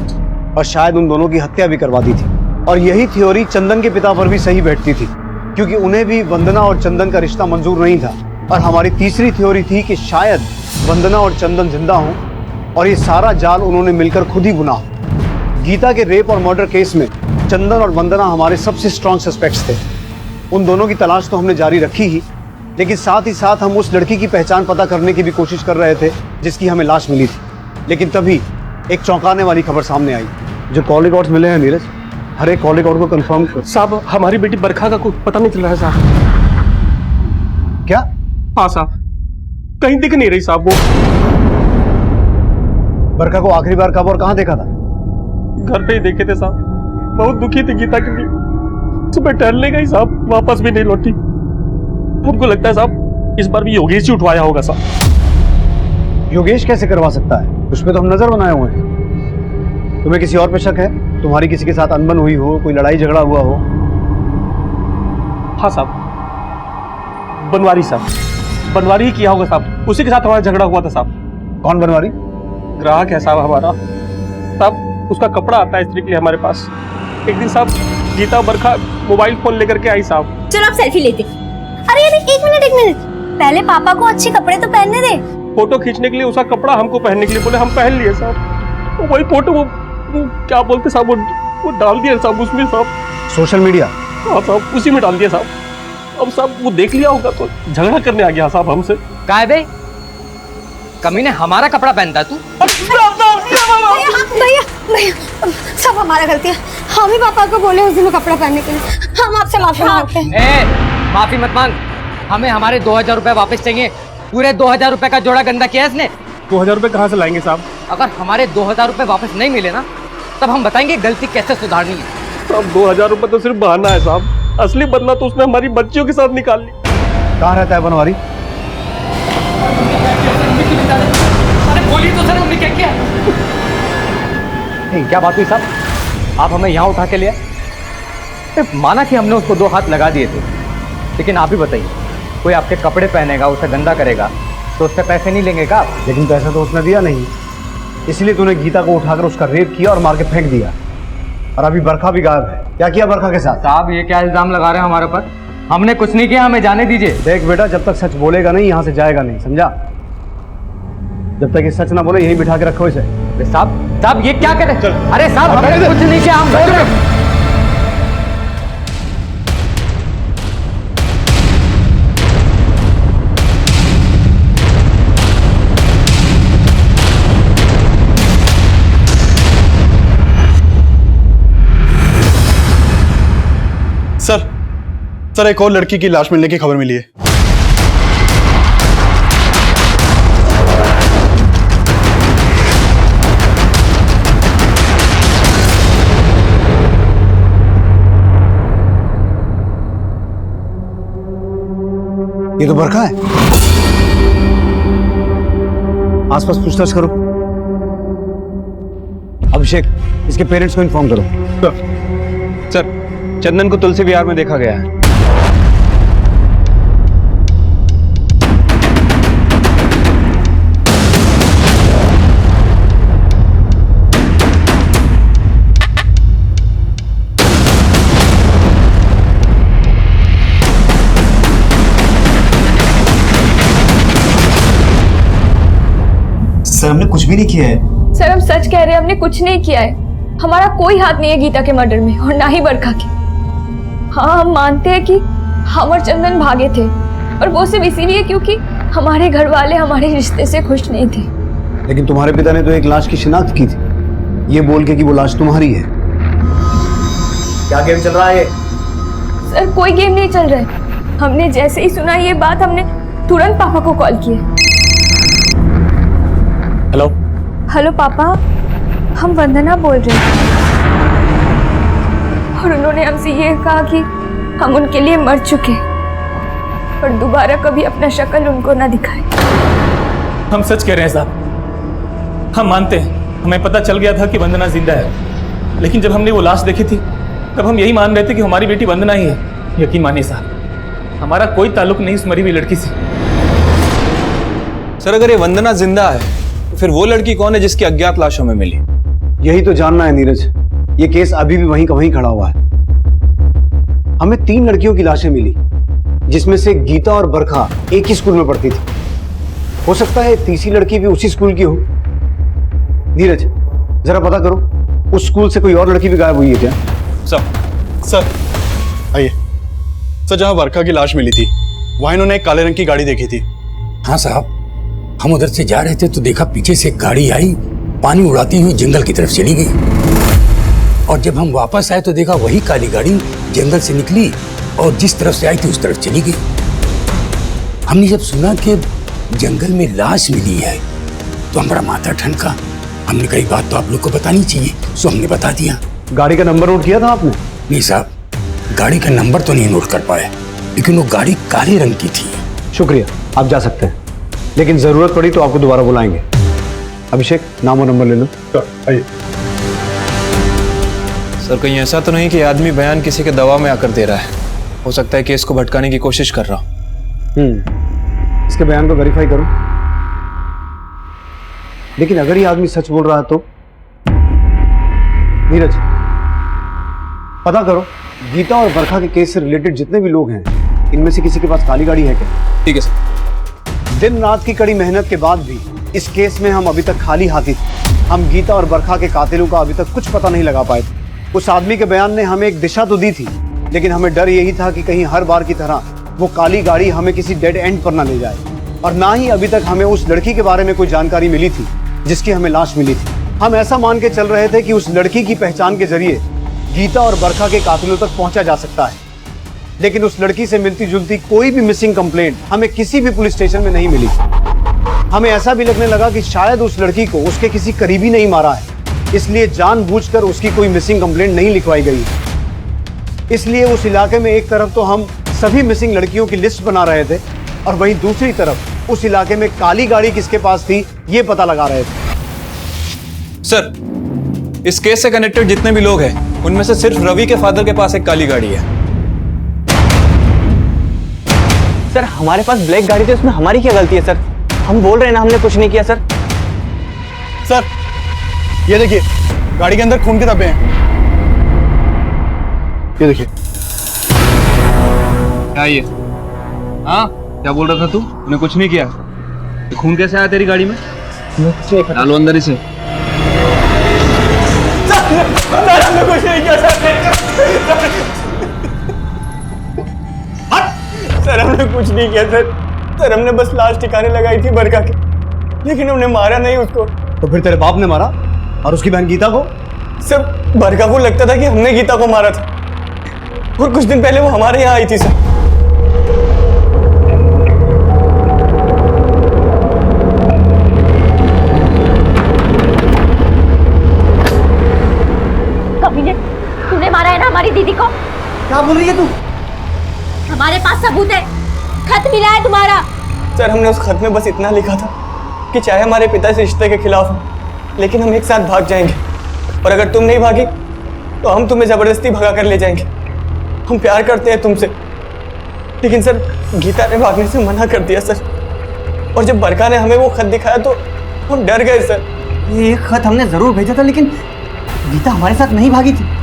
और शायद उन दोनों की हत्या भी करवा दी थी। और यही थ्योरी चंदन के पिता पर भी सही बैठती थी, क्योंकि उन्हें भी वंदना और चंदन का रिश्ता मंजूर नहीं था। और हमारी तीसरी थ्योरी थी कि शायद वंदना और चंदन जिंदा हों और ये सारा जाल उन्होंने मिलकर खुद ही बुना हो। गीता के रेप और मर्डर केस में चंदन और वंदना हमारे सबसे स्ट्रॉन्ग सस्पेक्ट्स थे। उन दोनों की तलाश तो हमने जारी रखी ही, लेकिन साथ ही साथ हम उस लड़की की पहचान पता करने की भी कोशिश कर रहे थे जिसकी हमें लाश मिली थी। लेकिन तभी एक चौंकाने वाली खबर सामने आई। जो कॉल रिकॉर्ड्स मिले हैं नीरज, हर एक कॉल रिकॉर्ड को कंफर्म कर। साहब हमारी बेटी बरखा का कुछ पता नहीं चल रहा है साहब। क्या? हाँ साहब, कहीं दिख नहीं रही साहब। वो बरखा को आखिरी बार कब और कहाँ देखा था? घर पे ही देखे थे साहब। बहुत दुखी थी गीता के लिए। सुबह टहलने गई साहब, वापस भी नहीं लौटी। हमको लगता है साहब इस बार भी योगेश ही उठवाया होगा साहब। योगेश कैसे करवा सकता है? उस पे तो हम नजर बनाए हुए हैं। तुम्हें किसी और पे शक है? तुम्हारी किसी के साथ अनबन हुई हो, कोई लड़ाई झगड़ा हुआ हो? हाँ साहब, बनवारी साहब, बनवारी ही किया होगा साहब। उसी के साथ हमारा झगड़ा हुआ था साहब। कौन बनवारी? ग्राहक है साहब हमारा। साहब उसका कपड़ा आता है इस्त्री के लिए हमारे पास। एक दिन साहब गीता बरखा मोबाइल फोन लेकर के आई साहब। चलो आप सेल्फी लेते। अरे एक मिनट, पहले पापा को अच्छे कपड़े तो पहनने दे। फोटो खींचने के लिए उसका कपड़ा हमको पहनने के लिए बोले, हम पहन लिए साहब। वही फोटो वो क्या बोलते साहब, वो डाल दिया साहब उसमें साहब, सोशल मीडिया। हाँ साहब, उसी में डाल दिया साहब। अब साहब वो देख लिया होगा तो झगड़ा करने आ गया साहब हमसे। काय बे, कमीने हमारा कपड़ा पहनता है तू? भैया सब हमारा गलती है। हम ही पापा को बोले उस दिन कपड़ा पहनने के लिए। हम आपसे माफी मांगते हैं। माफी मत मांग, हमें हमारे 2000 रुपए वापस चाहिए। पूरे 2000 रुपए का जोड़ा गंदा किया इसने। 2000 रुपए कहाँ से लाएंगे साहब? अगर हमारे 2000 रुपए वापस नहीं मिले ना, तब हम बताएंगे गलती कैसे सुधारनी है। साहब 2000 रुपए तो सिर्फ बहाना है साहब, असली बदला तो उसने हमारी बच्चियों के साथ निकाल ली। कहाँ रहता है बनवारी? बोली तो सर, हमने क्या किया? क्या बात हुई साहब, आप हमें यहाँ उठा के लिए? माना कि हमने उसको 2 हाथ लगा दिए थे, लेकिन आप ही बताइए, कोई आपके कपड़े पहनेगा, उसे गंदा करेगा तो उससे पैसे नहीं लेंगे क्या? लेकिन पैसा तो उसने दिया नहीं, इसलिए तूने गीता को उठाकर उसका रेप किया और मार के फेंक दिया। और अभी बरखा भी गायब है। क्या किया बरखा के साथ? साहब ये क्या इल्जाम लगा रहे हैं हमारे ऊपर? हमने कुछ नहीं किया, हमें जाने दीजिए। देख बेटा, जब तक सच बोलेगा नहीं यहाँ से जाएगा नहीं, समझा? जब तक ये सच ना बोले यहीं बिठा के रखो इसे। साहब ये क्या करे? अरे साहब हमने कुछ नहीं किया, हम बोल रहे हैं। सर एक और लड़की की लाश मिलने की खबर मिली है। ये तो बरखा है। आसपास पूछताछ करो। अभिषेक, इसके पेरेंट्स को इन्फॉर्म करो। सर चंदन को तुलसी विहार में देखा गया है। सर हमने कुछ भी नहीं किया है। सर हम सच कह रहे हैं, हमने कुछ नहीं किया है। हमारा कोई हाथ नहीं है गीता के मर्डर में, और ना ही बरखा के। हाँ हम मानते हैं कि हम और चंदन भागे थे, और वो सिर्फ इसीलिए क्योंकि हमारे घर वाले हमारे रिश्ते से खुश नहीं थे। लेकिन तुम्हारे पिता ने तो एक लाश की शिनाख्त की थी, ये बोल के कि वो लाश तुम्हारी है। क्या गेम चल रहा है ये? सर कोई गेम नहीं चल रहा है। हमने जैसे ही सुना ये बात, हमने तुरंत पापा को कॉल किया। हेलो हेलो पापा, हम वंदना बोल रहे हैं, और उन्होंने हमसे ये कहा कि हम उनके लिए मर चुके, और दोबारा कभी अपना शक्ल उनको ना दिखाए। हम सच कह रहे हैं साहब, हम मानते हैं, हमें पता चल गया था कि वंदना जिंदा है, लेकिन जब हमने वो लाश देखी थी तब हम यही मान रहे थे कि हमारी बेटी वंदना ही है। यकीन मानिए साहब, हमारा कोई ताल्लुक नहीं उस मरी हुई लड़की से। सर अगर ये वंदना जिंदा है तो फिर वो लड़की कौन है जिसकी अज्ञात लाश हमें मिली? यही तो जानना है नीरज। ये केस अभी भी वहीं का वहीं खड़ा हुआ है। हमें 3 लड़कियों की लाशें मिली, जिसमें से गीता और बरखा एक ही स्कूल में पढ़ती थी। हो सकता है तीसरी लड़की भी उसी स्कूल की हो। नीरज, जरा पता करो उस स्कूल से कोई और लड़की भी गायब हुई है क्या? सर आइए। सर, जहां बरखा की लाश मिली थी वहां इन्होंने एक काले रंग की गाड़ी देखी थी। हाँ साहब, हम उधर से जा रहे थे तो देखा पीछे से एक गाड़ी आई, पानी उड़ाती हुई जंगल की तरफ चली गई। और जब हम वापस आए तो देखा वही काली गाड़ी जंगल से निकली और जिस तरफ से आई थी उस तरफ चली गई। हमने जब सुना कि जंगल में लाश मिली है तो हमारा माथा ठनका। हमने कही बात तो आप लोग को बतानी चाहिए, सो हमने बता दिया। गाड़ी का नंबर नोट किया था आपने? नहीं साहब, गाड़ी का नंबर तो नहीं नोट कर पाए, लेकिन वो गाड़ी काले रंग की थी। शुक्रिया, आप जा सकते हैं, लेकिन जरूरत पड़ी तो आपको दोबारा बुलाएंगे। अभिषेक, नाम और नंबर ले लो। आइए। सर, कहीं ऐसा तो नहीं कि आदमी बयान किसी के दबाव में आकर दे रहा है? हो सकता है केस को भटकाने की कोशिश कर रहा हूं। इसके बयान को वेरीफाई करो। लेकिन अगर ये आदमी सच बोल रहा है तो नीरज, पता करो गीता और बरखा के केस से रिलेटेड जितने भी लोग हैं, इनमें से किसी के पास काली गाड़ी है क्या? ठीक है सर। दिन रात की कड़ी मेहनत के बाद भी इस केस में हम अभी तक खाली हाथी थे। हम गीता और बरखा के कातिलों का अभी तक कुछ पता नहीं लगा पाए थे। उस आदमी के बयान ने हमें एक दिशा तो दी थी, लेकिन हमें डर यही था कि कहीं हर बार की तरह वो काली गाड़ी हमें किसी डेड एंड पर ना ले जाए। और ना ही अभी तक हमें उस लड़की के बारे में कोई जानकारी मिली थी जिसकी हमें लाश मिली थी। हम ऐसा मान के चल रहे थे कि उस लड़की की पहचान के जरिए गीता और बरखा के कातिलों तक पहुंचा जा सकता है, लेकिन उस लड़की से मिलती जुलती कोई भी मिसिंग कंप्लेंट हमें किसी भी पुलिस स्टेशन में नहीं मिली। हमें ऐसा भी लगने लगा कि शायद उस लड़की को उसके किसी करीबी नहीं मारा है, इसलिए जानबूझकर उसकी कोई मिसिंग कंप्लेंट नहीं लिखवाई गई है। इसलिए उस इलाके में एक तरफ तो हम सभी मिसिंग लड़कियों की लिस्ट बना रहे थे और वहीं दूसरी तरफ उस इलाके में काली गाड़ी किसके पास थी ये पता लगा रहे थे। सर, इस केस से कनेक्टेड जितने भी लोग हैं उनमें से सिर्फ रवि के फादर के पास एक काली गाड़ी है। सर, हमारे पास ब्लैक गाड़ी थी, उसमें हमारी क्या गलती है सर? हम बोल रहे हैं ना हमने कुछ नहीं किया सर। सर, ये देखिए, गाड़ी के अंदर खून के धब्बे हैं। ये देखिए। क्या ये? हाँ, क्या बोल रहा था तू? तूने कुछ नहीं किया? तो खून कैसे आया तेरी गाड़ी में? डालो अंदर इसे। हमने कुछ नहीं किया सर, हमने कुछ नहीं किया सर, हमने बस लाश ठिकाने लगाई थी बरखा की, लेकिन हमने मारा नहीं उसको। तो फिर तेरे बाप ने मारा और उसकी बहन गीता को? सर, बरखा को लगता था कि हमने गीता को मारा था, और कुछ दिन पहले वो हमारे यहाँ आई थी सर। तूने मारा है ना हमारी दीदी को? क्या बोल रही है तू? हमारे पास सबूत है, खत मिला है तुम्हारा। सर, हमने उस खत में बस इतना लिखा था कि चाहे हमारे पिता इस रिश्ते के खिलाफ हो, लेकिन हम एक साथ भाग जाएंगे, और अगर तुम नहीं भागी तो हम तुम्हें जबरदस्ती भगा कर ले जाएंगे। हम प्यार करते हैं तुमसे। लेकिन सर, गीता ने भागने से मना कर दिया सर, और जब बरखा ने हमें वो खत दिखाया तो हम डर गए सर। ये खत हमने जरूर भेजा था, लेकिन गीता हमारे साथ नहीं भागी थी।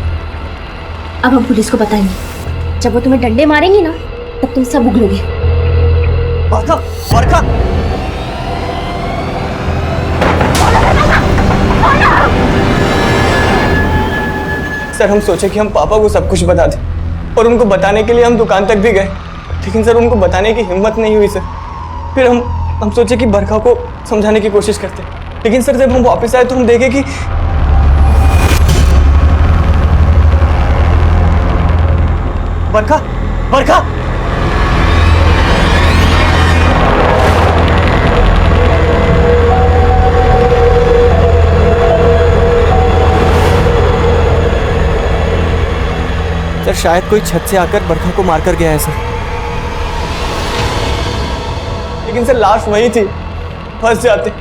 अब हम पुलिस को बताएंगे, जब वो तुम्हें डंडे मारेंगी ना तब तुम सब उगलोगे। बरखा, बरखा! सर, हम सोचे कि हम पापा को सब कुछ बता दें, और उनको बताने के लिए हम दुकान तक भी गए, लेकिन सर उनको बताने की हिम्मत नहीं हुई सर। फिर हम सोचे कि बरखा को समझाने की कोशिश करते, लेकिन सर जब हम वापस आए तो हम देखे कि बरखा, बरखा! सर, शायद कोई छत से आकर बरखा को मारकर गया है सर। लेकिन सर लाश वही थी, फंस जाते,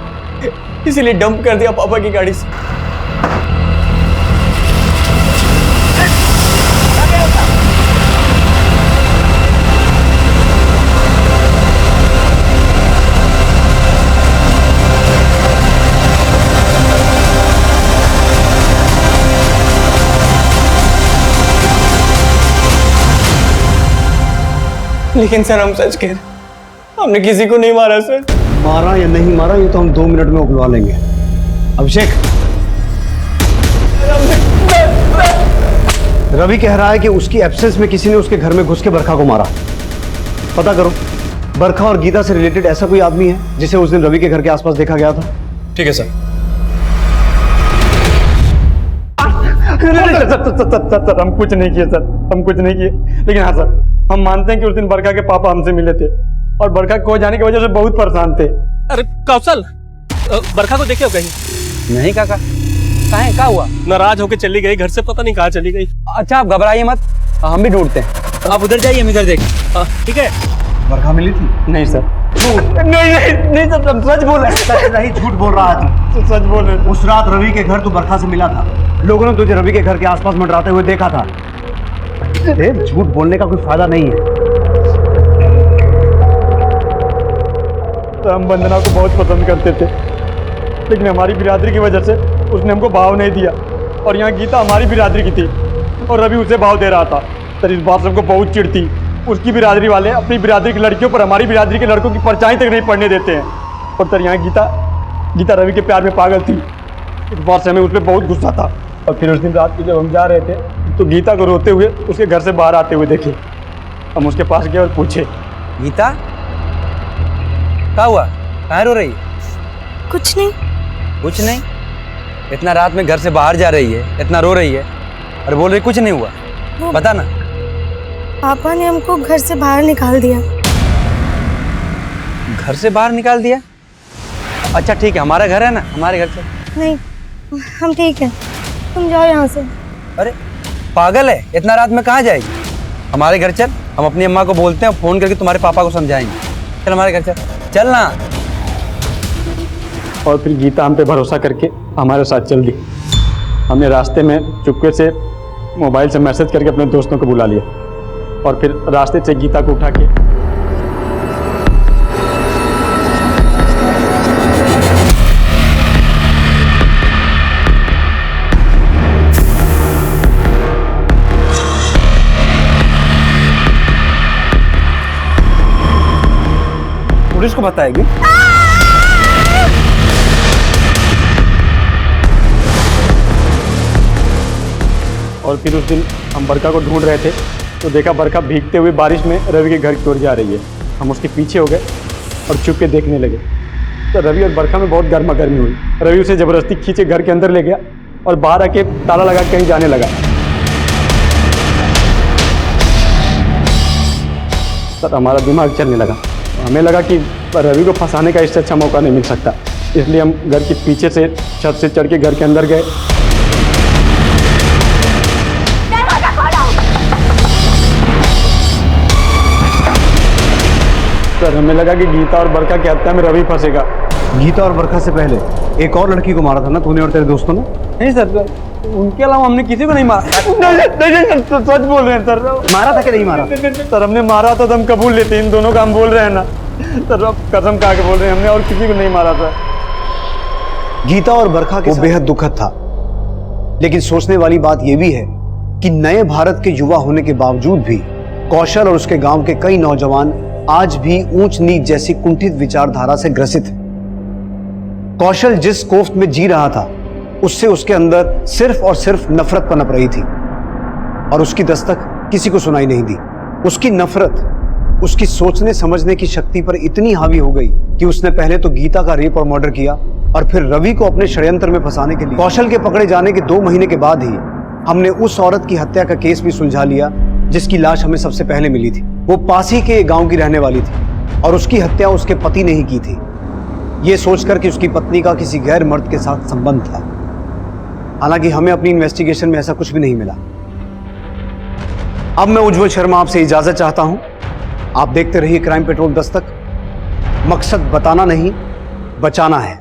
इसीलिए डंप कर दिया पापा की गाड़ी से। लेकिन सर हम सच कह रहे, हमने किसी को नहीं मारा सर। मारा या नहीं मारा ये तो हम 2 मिनट में उगलवा लेंगे। अभिषेक, रवि कह रहा है कि उसकी एब्सेंस में किसी ने उसके घर में घुस के बरखा को मारा। पता करो, बरखा और गीता से रिलेटेड ऐसा कोई आदमी है जिसे उस दिन रवि के घर के आसपास देखा गया था? ठीक है सर। सर हम कुछ नहीं किए सर, हम कुछ नहीं किए। लेकिन हाँ सर, हम मानते हैं कि उस दिन बरखा के पापा हमसे मिले थे और बरखा खो जाने की वजह से बहुत परेशान थे। अरे कौशल, बरखा को देखे हो कहीं? नहीं काका, कहाँ क्या हुआ? नाराज होके चली गई घर से, पता नहीं कहाँ चली गई। अच्छा आप घबराइए मत, हम भी ढूंढते हैं। आप उधर जाइए, हम इधर देख। ठीक है। बरखा मिली थी? नहीं सर। नहीं सर, तुम सच बोल रहे। नहीं, झूठ बोल रहा था। सच बोल रहे। उस रात रवि के घर तो बरखा से मिला था, लोगों ने तुझे रवि के घर के आसपास मंडराते हुए देखा था। झूठ बोलने का कोई फायदा नहीं है। हम वंदना को बहुत पसंद करते थे, लेकिन हमारी बिरादरी की वजह से उसने हमको भाव नहीं दिया। और यहाँ गीता हमारी बिरादरी की थी और रवि उसे भाव दे रहा था। सर इस बात से हमको बहुत चिढ़ थी। उसकी बिरादरी वाले अपनी बिरादरी की लड़कियों पर हमारी बिरादरी के लड़कों की परछाई तक नहीं पड़ने देते हैं। और सर यहाँ गीता रवि के प्यार में पागल थी। इस बात से हमें उस पर बहुत गुस्सा था। और फिर उस दिन रात को जब हम जा रहे थे तो गीता को रोते हुए उसके घर से बाहर आते हुए देखे। हम उसके पास गए और पूछे, गीता क्या हुआ, कहाँ रो रही है? कुछ नहीं। कुछ नहीं? इतना रात में घर से बाहर जा रही है, इतना रो रही है और बोल रही कुछ नहीं हुआ। बता ना। पापा ने हमको घर से बाहर निकाल दिया। घर से बाहर निकाल दिया? अच्छा ठीक है, हमारा घर है ना, हमारे घर से। नहीं, हम ठीक है, तुम जाओ यहाँ से। अरे पागल है, इतना रात में कहाँ जाएगी? हमारे घर चल, हम अपनी अम्मा को बोलते हैं, फोन करके तुम्हारे पापा को समझाएंगे। चल हमारे घर चल ना। और फिर गीता हम पे भरोसा करके हमारे साथ चल दी। हमने रास्ते में चुपके से मोबाइल से मैसेज करके अपने दोस्तों को बुला लिया और फिर रास्ते से गीता को उठा के पुलिस को बताएगी। और फिर उस दिन हम बरखा को ढूंढ रहे थे तो देखा बरखा भीगते हुए बारिश में रवि के घर की ओर जा रही है। हम उसके पीछे हो गए और चुप के देखने लगे तो रवि और बरखा में बहुत गर्मा गर्मी हुई। रवि उसे जबरदस्ती खींचे घर के अंदर ले गया और बाहर आके ताला लगा कहीं जाने लगा। सर हमारा दिमाग चलने लगा। हमें लगा कि रवि को फंसाने का इससे अच्छा मौका नहीं मिल सकता, इसलिए हम घर के पीछे से छत से चढ़ के घर के अंदर गए। सर हमें लगा कि गीता और बरखा की हत्या में रवि फंसेगा। गीता और बरखा से पहले एक और लड़की को मारा था ना तूने और तेरे दोस्तों ने? नहीं सर, उनके अलावा हमने किसी को नहीं मारा। नहीं सच बोल रहे हैं सर। मारा था कि नहीं मारा? सर हमने मारा था तो हम कबूल लेते, इन दोनों का हम बोल रहे हैं ना सर, अब कसम खा के बोल रहे हैं हमने और किसी को नहीं मारा था। गीता और बरखा के बेहद दुखद था, लेकिन सोचने वाली बात यह भी है कि नए भारत के युवा होने के बावजूद भी कौशल और उसके गांव के कई नौजवान आज भी ऊंच नीच जैसी कुंठित विचारधारा से ग्रसित है। कौशल जिस कोफ्त में जी रहा था उससे उसके अंदर सिर्फ और सिर्फ नफरत पनप रही थी और उसकी दस्तक किसी को सुनाई नहीं दी। उसकी नफरत उसकी सोचने समझने की शक्ति पर इतनी हावी हो गई कि उसने पहले तो गीता का रेप और मर्डर किया और फिर रवि को अपने षड्यंत्र में फंसाने के लिए कौशल के पकड़े जाने के 2 महीने के बाद ही हमने उस औरत की हत्या का केस भी सुलझा लिया जिसकी लाश हमें सबसे पहले मिली थी। वो पास ही के गांव की रहने वाली थी और उसकी हत्या उसके पति ने ही की थी, ये सोचकर कि उसकी पत्नी का किसी गैर मर्द के साथ संबंध था। हालांकि हमें अपनी इन्वेस्टिगेशन में ऐसा कुछ भी नहीं मिला। अब मैं उज्जवल शर्मा आपसे इजाजत चाहता हूं। आप देखते रहिए क्राइम पेट्रोल दस्तक। मकसद बताना नहीं, बचाना है।